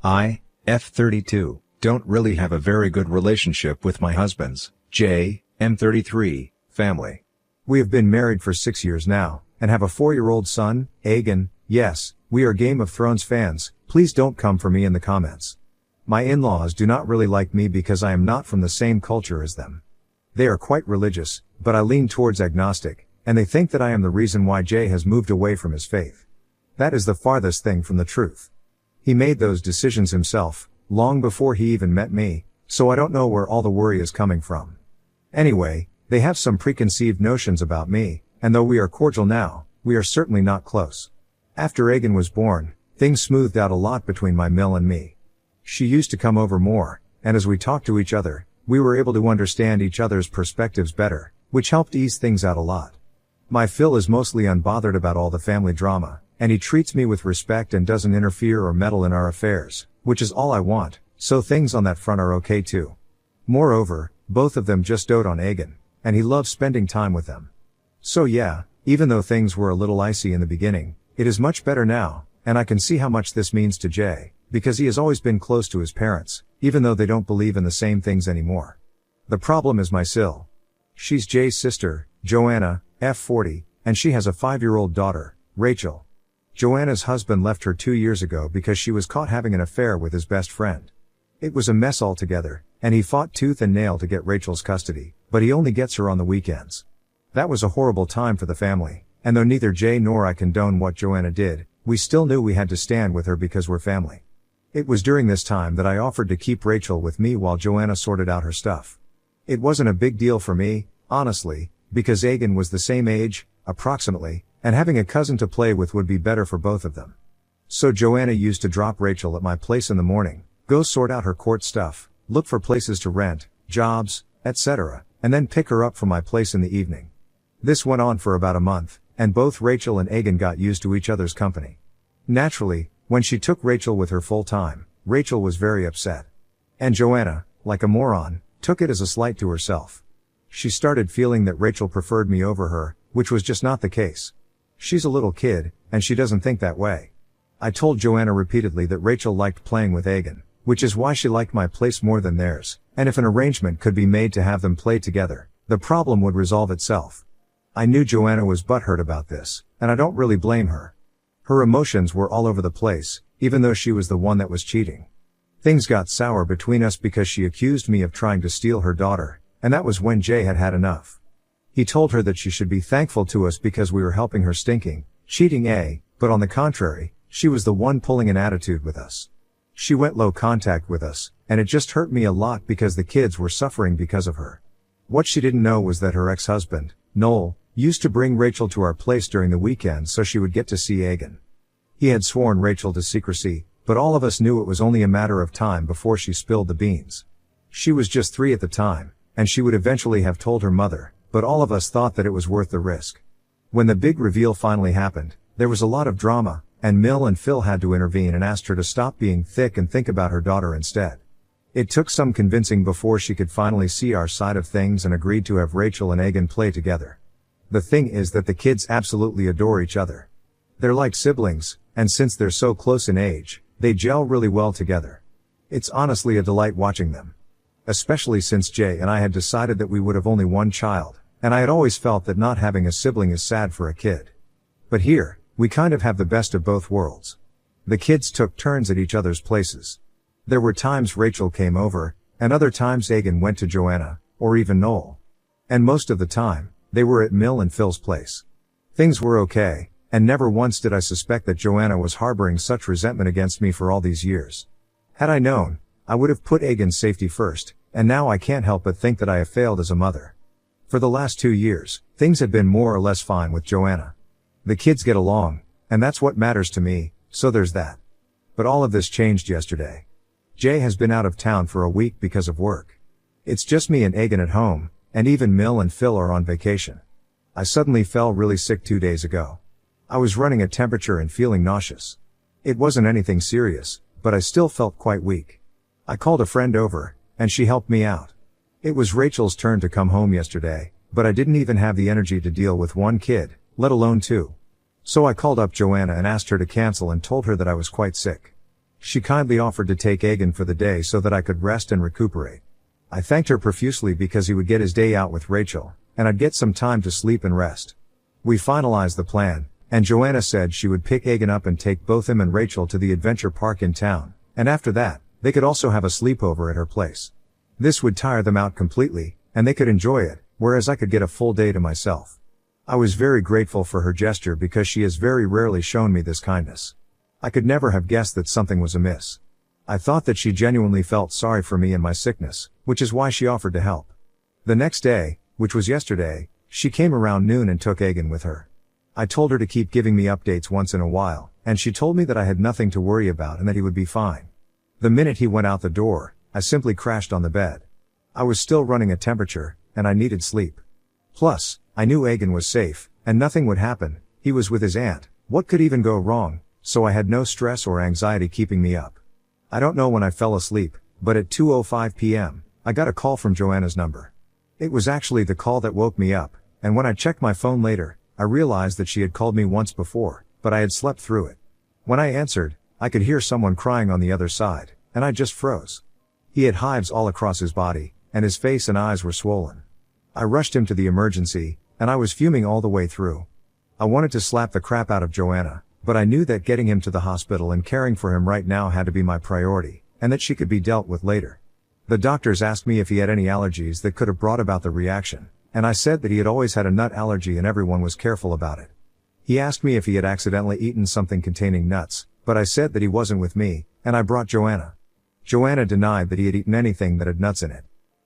I, F32, don't really have a very good relationship with my husband's, J, M33, family. We have been married for 6 years now, and have a 4-year-old son, Aegon. Yes, we are Game of Thrones fans, please don't come for me in the comments. My in-laws do not really like me because I am not from the same culture as them. They are quite religious, but I lean towards agnostic, and they think that I am the reason why Jay has moved away from his faith. That is the farthest thing from the truth. He made those decisions himself, long before he even met me, so I don't know where all the worry is coming from. Anyway, they have some preconceived notions about me, and though we are cordial now, we are certainly not close. After Aegon was born, things smoothed out a lot between my Mill and me. She used to come over more, and as we talked to each other, we were able to understand each other's perspectives better, which helped ease things out a lot. My Phil is mostly unbothered about all the family drama, and he treats me with respect and doesn't interfere or meddle in our affairs, which is all I want, so things on that front are okay too. Moreover, both of them just dote on Aegon, and he loves spending time with them. So yeah, even though things were a little icy in the beginning, it is much better now, and I can see how much this means to Jay, because he has always been close to his parents, even though they don't believe in the same things anymore. The problem is my Sil. She's Jay's sister, Joanna, F40, and she has a 5-year-old daughter, Rachel. Joanna's husband left her 2 years ago because she was caught having an affair with his best friend. It was a mess altogether, and he fought tooth and nail to get Rachel's custody, but he only gets her on the weekends. That was a horrible time for the family, and though neither Jay nor I condone what Joanna did, we still knew we had to stand with her because we're family. It was during this time that I offered to keep Rachel with me while Joanna sorted out her stuff. It wasn't a big deal for me, honestly, because Aegon was the same age, approximately, and having a cousin to play with would be better for both of them. So Joanna used to drop Rachel at my place in the morning, go sort out her court stuff, look for places to rent, jobs, etc., and then pick her up from my place in the evening. This went on for about a month, and both Rachel and Aegon got used to each other's company. Naturally, when she took Rachel with her full time, Rachel was very upset. And Joanna, like a moron, took it as a slight to herself. She started feeling that Rachel preferred me over her, which was just not the case. She's a little kid, and she doesn't think that way. I told Joanna repeatedly that Rachel liked playing with Aegon, which is why she liked my place more than theirs, and if an arrangement could be made to have them play together, the problem would resolve itself. I knew Joanna was butthurt about this, and I don't really blame her. Her emotions were all over the place, even though she was the one that was cheating. Things got sour between us because she accused me of trying to steal her daughter, and that was when Jay had had enough. He told her that she should be thankful to us because we were helping her stinking, cheating but on the contrary, she was the one pulling an attitude with us. She went low contact with us, and it just hurt me a lot because the kids were suffering because of her. What she didn't know was that her ex-husband, Noel, used to bring Rachel to our place during the weekends so she would get to see Aegon. He had sworn Rachel to secrecy, but all of us knew it was only a matter of time before she spilled the beans. She was just 3 at the time, and she would eventually have told her mother, but all of us thought that it was worth the risk. When the big reveal finally happened, there was a lot of drama, and Mill and Phil had to intervene and asked her to stop being thick and think about her daughter instead. It took some convincing before she could finally see our side of things and agreed to have Rachel and Aegon play together. The thing is that the kids absolutely adore each other. They're like siblings, and since they're so close in age, they gel really well together. It's honestly a delight watching them. Especially since Jay and I had decided that we would have only one child, and I had always felt that not having a sibling is sad for a kid. But here, we kind of have the best of both worlds. The kids took turns at each other's places. There were times Rachel came over, and other times Aegon went to Joanna, or even Noel. And most of the time, they were at Mill and Phil's place. Things were okay, and never once did I suspect that Joanna was harboring such resentment against me for all these years. Had I known, I would have put Aegon's safety first, and now I can't help but think that I have failed as a mother. For the last 2 years, things have been more or less fine with Joanna. The kids get along, and that's what matters to me, so there's that. But all of this changed yesterday. Jay has been out of town for a week because of work. It's just me and Aegon at home, and even Mill and Phil are on vacation. I suddenly fell really sick 2 days ago. I was running a temperature and feeling nauseous. It wasn't anything serious, but I still felt quite weak. I called a friend over, and she helped me out. It was Rachel's turn to come home yesterday, but I didn't even have the energy to deal with one kid, let alone 2. So I called up Joanna and asked her to cancel and told her that I was quite sick. She kindly offered to take Egan for the day so that I could rest and recuperate. I thanked her profusely because he would get his day out with Rachel, and I'd get some time to sleep and rest. We finalized the plan, and Joanna said she would pick Egan up and take both him and Rachel to the adventure park in town, and after that, they could also have a sleepover at her place. This would tire them out completely, and they could enjoy it, whereas I could get a full day to myself. I was very grateful for her gesture because she has very rarely shown me this kindness. I could never have guessed that something was amiss. I thought that she genuinely felt sorry for me and my sickness, which is why she offered to help. The next day, which was yesterday, she came around noon and took Egan with her. I told her to keep giving me updates once in a while, and she told me that I had nothing to worry about and that he would be fine. The minute he went out the door, I simply crashed on the bed. I was still running a temperature, and I needed sleep. Plus, I knew Egan was safe, and nothing would happen. He was with his aunt. What could even go wrong? So I had no stress or anxiety keeping me up. I don't know when I fell asleep, but at 2:05 p.m., I got a call from Joanna's number. It was actually the call that woke me up, and when I checked my phone later, I realized that she had called me once before, but I had slept through it. When I answered, I could hear someone crying on the other side, and I just froze. He had hives all across his body, and his face and eyes were swollen. I rushed him to the emergency, and I was fuming all the way through. I wanted to slap the crap out of Joanna, but I knew that getting him to the hospital and caring for him right now had to be my priority, and that she could be dealt with later. The doctors asked me if he had any allergies that could have brought about the reaction, and I said that he had always had a nut allergy and everyone was careful about it. He asked me if he had accidentally eaten something containing nuts, but I said that he wasn't with me, and I brought Joanna. Joanna denied that he had eaten anything that had nuts in it.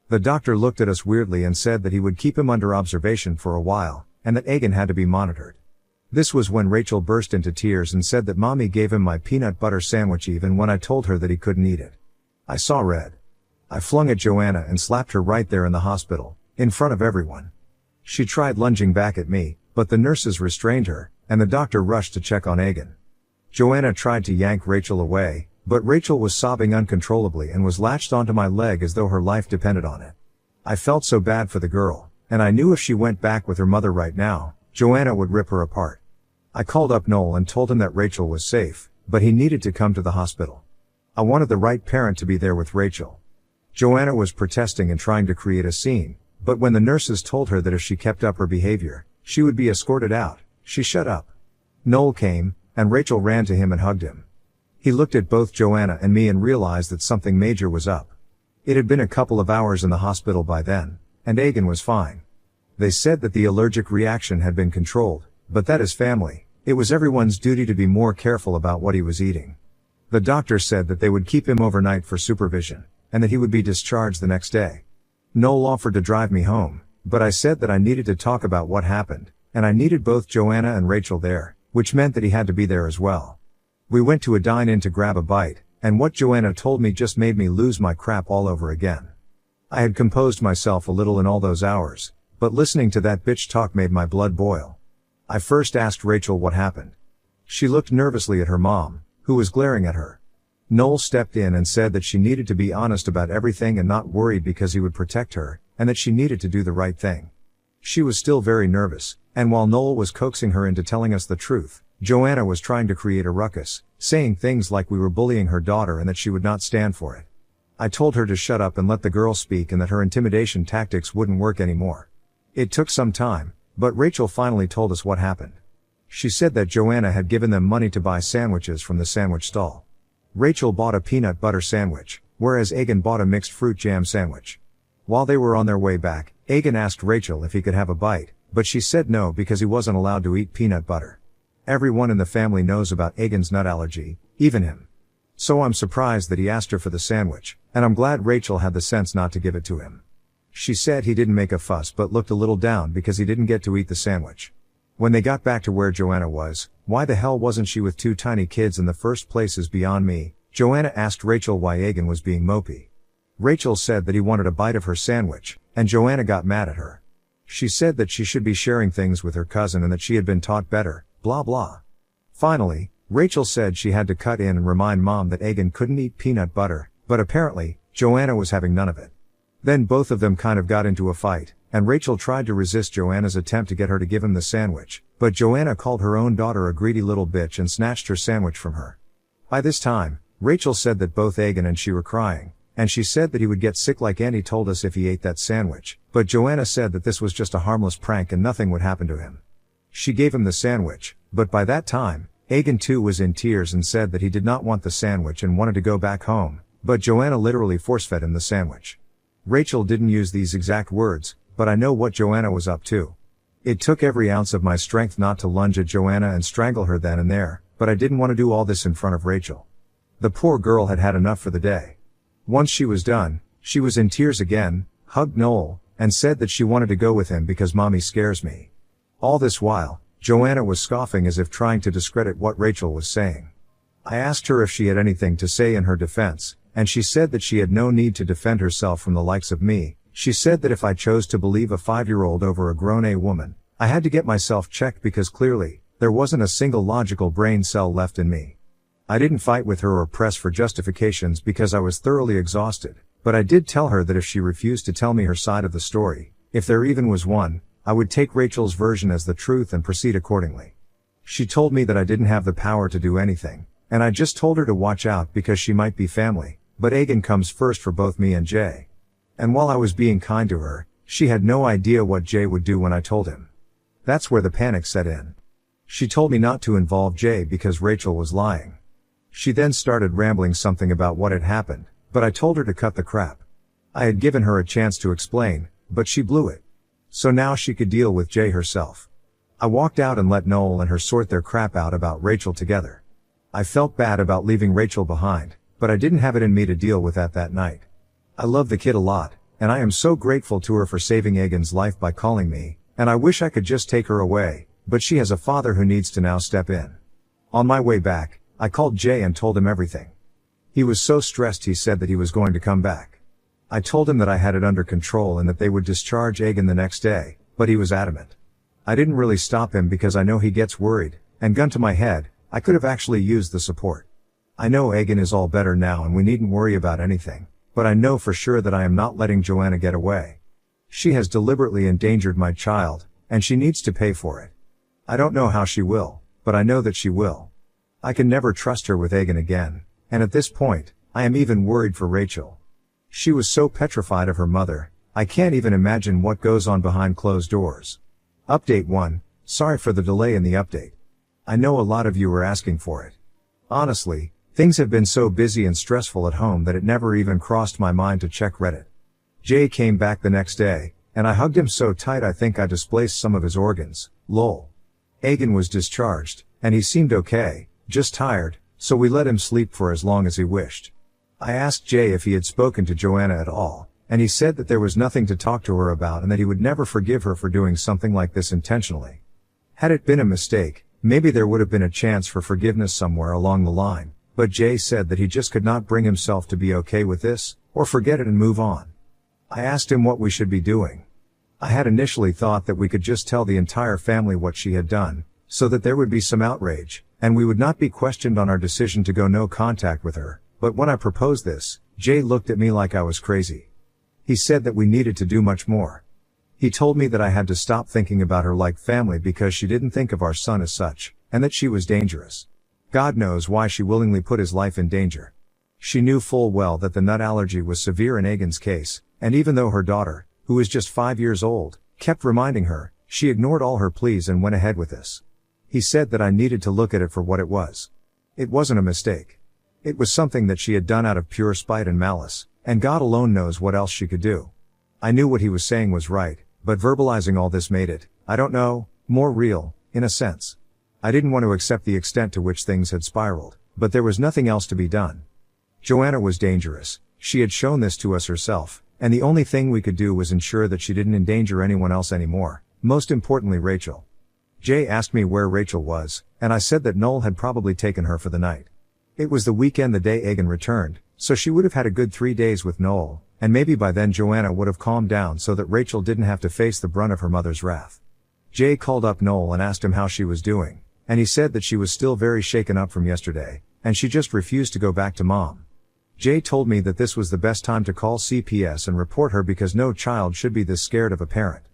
The doctor looked at us weirdly and said that he would keep him under observation for a while, and that Egan had to be monitored. This was when Rachel burst into tears and said that Mommy gave him my peanut butter sandwich even when I told her that he couldn't eat it. I saw red. I flung at Joanna and slapped her right there in the hospital, in front of everyone. She tried lunging back at me, but the nurses restrained her, and the doctor rushed to check on Egan. Joanna tried to yank Rachel away, but Rachel was sobbing uncontrollably and was latched onto my leg as though her life depended on it. I felt so bad for the girl, and I knew if she went back with her mother right now, Joanna would rip her apart. I called up Noel and told him that Rachel was safe, but he needed to come to the hospital. I wanted the right parent to be there with Rachel. Joanna was protesting and trying to create a scene, but when the nurses told her that if she kept up her behavior, she would be escorted out, she shut up. Noel came, and Rachel ran to him and hugged him. He looked at both Joanna and me and realized that something major was up. It had been a couple of hours in the hospital by then, and Egan was fine. They said that the allergic reaction had been controlled, but that is family. It was everyone's duty to be more careful about what he was eating. The doctor said that they would keep him overnight for supervision, and that he would be discharged the next day. Noel offered to drive me home, but I said that I needed to talk about what happened, and I needed both Joanna and Rachel there, which meant that he had to be there as well. We went to a dine-in to grab a bite, and what Joanna told me just made me lose my crap all over again. I had composed myself a little in all those hours, but listening to that bitch talk made my blood boil. I first asked Rachel what happened. She looked nervously at her mom, who was glaring at her. Noel stepped in and said that she needed to be honest about everything and not worried because he would protect her, and that she needed to do the right thing. She was still very nervous, and while Noel was coaxing her into telling us the truth, Joanna was trying to create a ruckus, saying things like we were bullying her daughter and that she would not stand for it. I told her to shut up and let the girl speak and that her intimidation tactics wouldn't work anymore. It took some time, but Rachel finally told us what happened. She said that Joanna had given them money to buy sandwiches from the sandwich stall. Rachel bought a peanut butter sandwich, whereas Egan bought a mixed fruit jam sandwich. While they were on their way back, Egan asked Rachel if he could have a bite, but she said no because he wasn't allowed to eat peanut butter. Everyone in the family knows about Egan's nut allergy, even him. So I'm surprised that he asked her for the sandwich, and I'm glad Rachel had the sense not to give it to him. She said he didn't make a fuss but looked a little down because he didn't get to eat the sandwich. When they got back to where Joanna was, why the hell wasn't she with two tiny kids in the first place is beyond me. Joanna asked Rachel why Egan was being mopey. Rachel said that he wanted a bite of her sandwich, and Joanna got mad at her. She said that she should be sharing things with her cousin and that she had been taught better, blah blah. Finally, Rachel said she had to cut in and remind Mom that Egan couldn't eat peanut butter, but apparently, Joanna was having none of it. Then both of them kind of got into a fight, and Rachel tried to resist Joanna's attempt to get her to give him the sandwich, but Joanna called her own daughter a greedy little bitch and snatched her sandwich from her. By this time, Rachel said that both Egan and she were crying, and she said that he would get sick like Andy told us if he ate that sandwich, but Joanna said that this was just a harmless prank and nothing would happen to him. She gave him the sandwich, but by that time, Egan too was in tears and said that he did not want the sandwich and wanted to go back home, but Joanna literally force-fed him the sandwich. Rachel didn't use these exact words, but I know what Joanna was up to. It took every ounce of my strength not to lunge at Joanna and strangle her then and there, but I didn't want to do all this in front of Rachel. The poor girl had had enough for the day. Once she was done, she was in tears again, hugged Noel, and said that she wanted to go with him because mommy scares me. All this while, Joanna was scoffing as if trying to discredit what Rachel was saying. I asked her if she had anything to say in her defense, and she said that she had no need to defend herself from the likes of me. She said that if I chose to believe a 5-year-old over a grown woman, I had to get myself checked because clearly, there wasn't a single logical brain cell left in me. I didn't fight with her or press for justifications because I was thoroughly exhausted, but I did tell her that if she refused to tell me her side of the story, if there even was one, I would take Rachel's version as the truth and proceed accordingly. She told me that I didn't have the power to do anything, and I just told her to watch out because she might be family, but Egan comes first for both me and Jay. And while I was being kind to her, she had no idea what Jay would do when I told him. That's where the panic set in. She told me not to involve Jay because Rachel was lying. She then started rambling something about what had happened, but I told her to cut the crap. I had given her a chance to explain, but she blew it. So now she could deal with Jay herself. I walked out and let Noel and her sort their crap out about Rachel together. I felt bad about leaving Rachel behind, but I didn't have it in me to deal with that night. I love the kid a lot, and I am so grateful to her for saving Egan's life by calling me, and I wish I could just take her away, but she has a father who needs to now step in. On my way back, I called Jay and told him everything. He was so stressed he said that he was going to come back. I told him that I had it under control and that they would discharge Egan the next day, but he was adamant. I didn't really stop him because I know he gets worried, and gun to my head, I could have actually used the support. I know Egan is all better now and we needn't worry about anything, but I know for sure that I am not letting Joanna get away. She has deliberately endangered my child, and she needs to pay for it. I don't know how she will, but I know that she will. I can never trust her with Egan again, and at this point, I am even worried for Rachel. She was so petrified of her mother, I can't even imagine what goes on behind closed doors. Update 1, sorry for the delay in the update. I know a lot of you were asking for it. Honestly, things have been so busy and stressful at home that it never even crossed my mind to check Reddit. Jay came back the next day, and I hugged him so tight I think I displaced some of his organs, lol. Egan was discharged, and he seemed okay, just tired, so we let him sleep for as long as he wished. I asked Jay if he had spoken to Joanna at all, and he said that there was nothing to talk to her about and that he would never forgive her for doing something like this intentionally. Had it been a mistake, maybe there would have been a chance for forgiveness somewhere along the line, but Jay said that he just could not bring himself to be okay with this, or forget it and move on. I asked him what we should be doing. I had initially thought that we could just tell the entire family what she had done, so that there would be some outrage, and we would not be questioned on our decision to go no contact with her, but when I proposed this, Jay looked at me like I was crazy. He said that we needed to do much more. He told me that I had to stop thinking about her like family because she didn't think of our son as such, and that she was dangerous. God knows why she willingly put his life in danger. She knew full well that the nut allergy was severe in Egan's case, and even though her daughter, who was just 5 years old, kept reminding her, she ignored all her pleas and went ahead with this. He said that I needed to look at it for what it was. It wasn't a mistake. It was something that she had done out of pure spite and malice, and God alone knows what else she could do. I knew what he was saying was right, but verbalizing all this made it, I don't know, more real, in a sense. I didn't want to accept the extent to which things had spiraled, but there was nothing else to be done. Joanna was dangerous, she had shown this to us herself, and the only thing we could do was ensure that she didn't endanger anyone else anymore, most importantly Rachel. Jay asked me where Rachel was, and I said that Noel had probably taken her for the night. It was the weekend the day Egan returned, so she would have had a good 3 days with Noel, and maybe by then Joanna would have calmed down so that Rachel didn't have to face the brunt of her mother's wrath. Jay called up Noel and asked him how she was doing, and he said that she was still very shaken up from yesterday, and she just refused to go back to mom. Jay told me that this was the best time to call CPS and report her because no child should be this scared of a parent.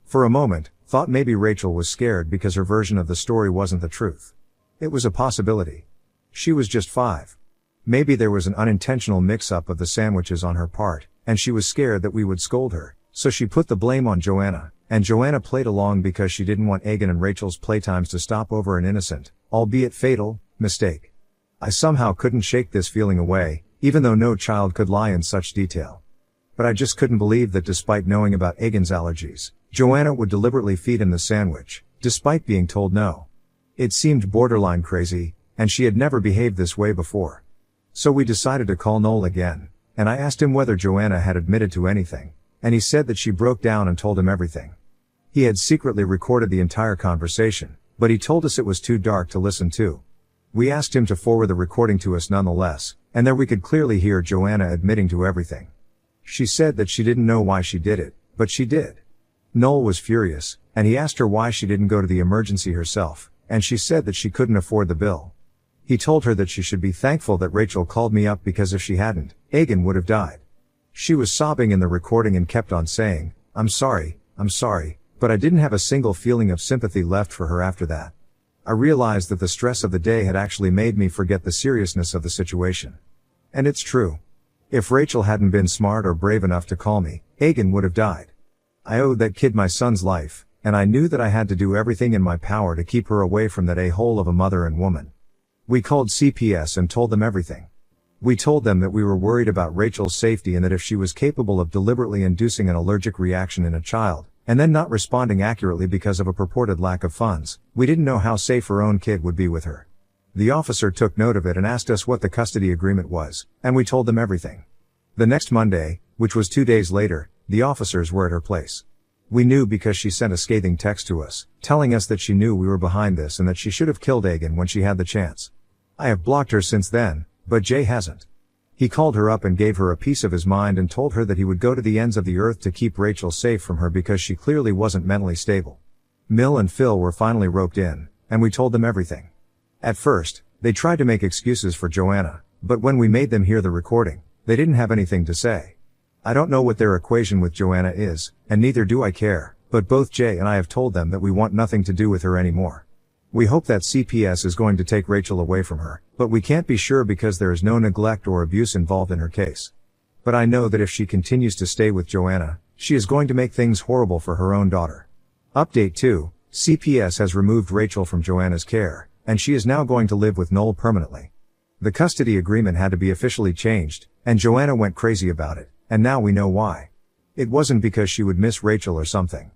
For a moment, thought maybe Rachel was scared because her version of the story wasn't the truth. It was a possibility. She was just 5. Maybe there was an unintentional mix-up of the sandwiches on her part, and she was scared that we would scold her, so she put the blame on Joanna, and Joanna played along because she didn't want Egan and Rachel's playtimes to stop over an innocent, albeit fatal, mistake. I somehow couldn't shake this feeling away, even though no child could lie in such detail. But I just couldn't believe that despite knowing about Egan's allergies, Joanna would deliberately feed him the sandwich, despite being told no. It seemed borderline crazy, and she had never behaved this way before. So we decided to call Noel again, and I asked him whether Joanna had admitted to anything, and he said that she broke down and told him everything. He had secretly recorded the entire conversation, but he told us it was too dark to listen to. We asked him to forward the recording to us nonetheless, and there we could clearly hear Joanna admitting to everything. She said that she didn't know why she did it, but she did. Noel was furious, and he asked her why she didn't go to the emergency herself, and she said that she couldn't afford the bill. He told her that she should be thankful that Rachel called me up because if she hadn't, Egan would have died. She was sobbing in the recording and kept on saying, I'm sorry, but I didn't have a single feeling of sympathy left for her after that. I realized that the stress of the day had actually made me forget the seriousness of the situation. And it's true. If Rachel hadn't been smart or brave enough to call me, Egan would have died. I owed that kid my son's life, and I knew that I had to do everything in my power to keep her away from that a-hole of a mother and woman. We called CPS and told them everything. We told them that we were worried about Rachel's safety and that if she was capable of deliberately inducing an allergic reaction in a child, and then not responding accurately because of a purported lack of funds, we didn't know how safe her own kid would be with her. The officer took note of it and asked us what the custody agreement was, and we told them everything. The next Monday, which was 2 days later, the officers were at her place. We knew because she sent a scathing text to us, telling us that she knew we were behind this and that she should have killed Egan when she had the chance. I have blocked her since then, but Jay hasn't. He called her up and gave her a piece of his mind and told her that he would go to the ends of the earth to keep Rachel safe from her because she clearly wasn't mentally stable. Mill and Phil were finally roped in, and we told them everything. At first, they tried to make excuses for Joanna, but when we made them hear the recording, they didn't have anything to say. I don't know what their equation with Joanna is, and neither do I care, but both Jay and I have told them that we want nothing to do with her anymore. We hope that CPS is going to take Rachel away from her, but we can't be sure because there is no neglect or abuse involved in her case. But I know that if she continues to stay with Joanna, she is going to make things horrible for her own daughter. Update 2, CPS has removed Rachel from Joanna's care, and she is now going to live with Noel permanently. The custody agreement had to be officially changed, and Joanna went crazy about it, and now we know why. It wasn't because she would miss Rachel or something.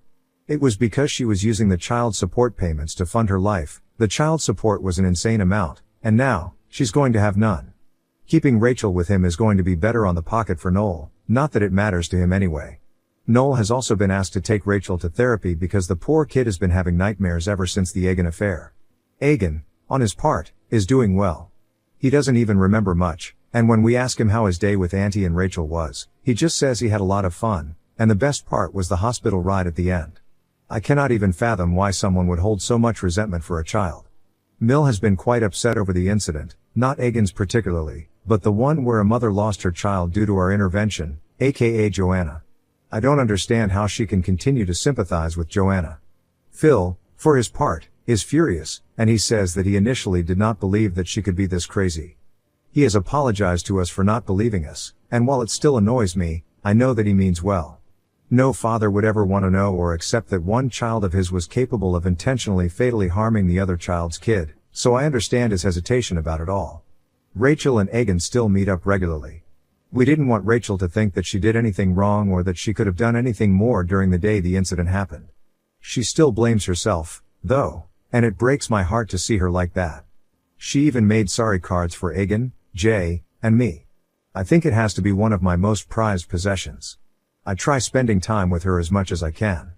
It was because she was using the child support payments to fund her life. The child support was an insane amount, and now, she's going to have none. Keeping Rachel with him is going to be better on the pocket for Noel, not that it matters to him anyway. Noel has also been asked to take Rachel to therapy because the poor kid has been having nightmares ever since the Egan affair. Egan, on his part, is doing well. He doesn't even remember much, and when we ask him how his day with Auntie and Rachel was, he just says he had a lot of fun, and the best part was the hospital ride at the end. I cannot even fathom why someone would hold so much resentment for a child. Mill has been quite upset over the incident, not Egan's particularly, but the one where a mother lost her child due to our intervention, aka Joanna. I don't understand how she can continue to sympathize with Joanna. Phil, for his part, is furious, and he says that he initially did not believe that she could be this crazy. He has apologized to us for not believing us, and while it still annoys me, I know that he means well. No father would ever want to know or accept that one child of his was capable of intentionally fatally harming the other child's kid, so I understand his hesitation about it all. Rachel and Egan still meet up regularly. We didn't want Rachel to think that she did anything wrong or that she could have done anything more during the day the incident happened. She still blames herself, though, and it breaks my heart to see her like that. She even made sorry cards for Egan, Jay, and me. I think it has to be one of my most prized possessions. I try spending time with her as much as I can.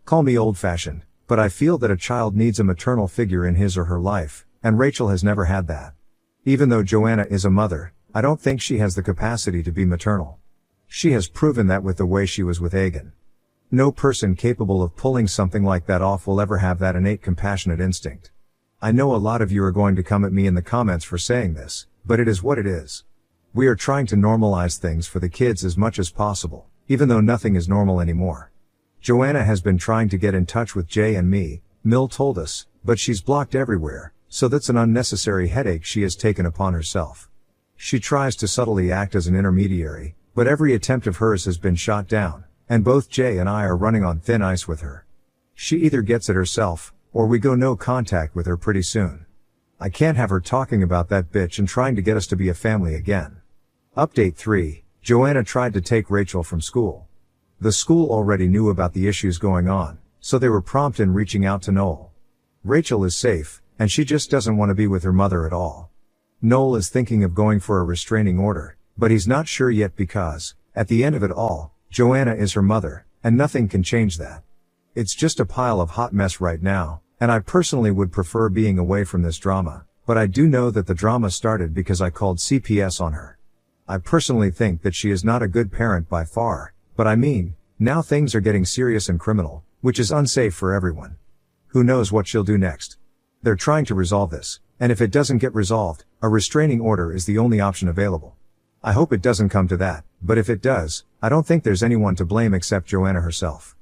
Call me old-fashioned, but I feel that a child needs a maternal figure in his or her life, and Rachel has never had that. Even though Joanna is a mother, I don't think she has the capacity to be maternal. She has proven that with the way she was with Egan. No person capable of pulling something like that off will ever have that innate compassionate instinct. I know a lot of you are going to come at me in the comments for saying this, but it is what it is. We are trying to normalize things for the kids as much as possible, even though nothing is normal anymore. Joanna has been trying to get in touch with Jay and me, Mill told us, but she's blocked everywhere, so that's an unnecessary headache she has taken upon herself. She tries to subtly act as an intermediary, but every attempt of hers has been shot down, and both Jay and I are running on thin ice with her. She either gets it herself, or we go no contact with her pretty soon. I can't have her talking about that bitch and trying to get us to be a family again. Update 3, Joanna tried to take Rachel from school. The school already knew about the issues going on, so they were prompt in reaching out to Noel. Rachel is safe, and she just doesn't want to be with her mother at all. Noel is thinking of going for a restraining order, but he's not sure yet because, at the end of it all, Joanna is her mother, and nothing can change that. It's just a pile of hot mess right now, and I personally would prefer being away from this drama, but I do know that the drama started because I called CPS on her. I personally think that she is not a good parent by far, but I mean, now things are getting serious and criminal, which is unsafe for everyone. Who knows what she'll do next? They're trying to resolve this, and if it doesn't get resolved, a restraining order is the only option available. I hope it doesn't come to that, but if it does, I don't think there's anyone to blame except Joanna herself.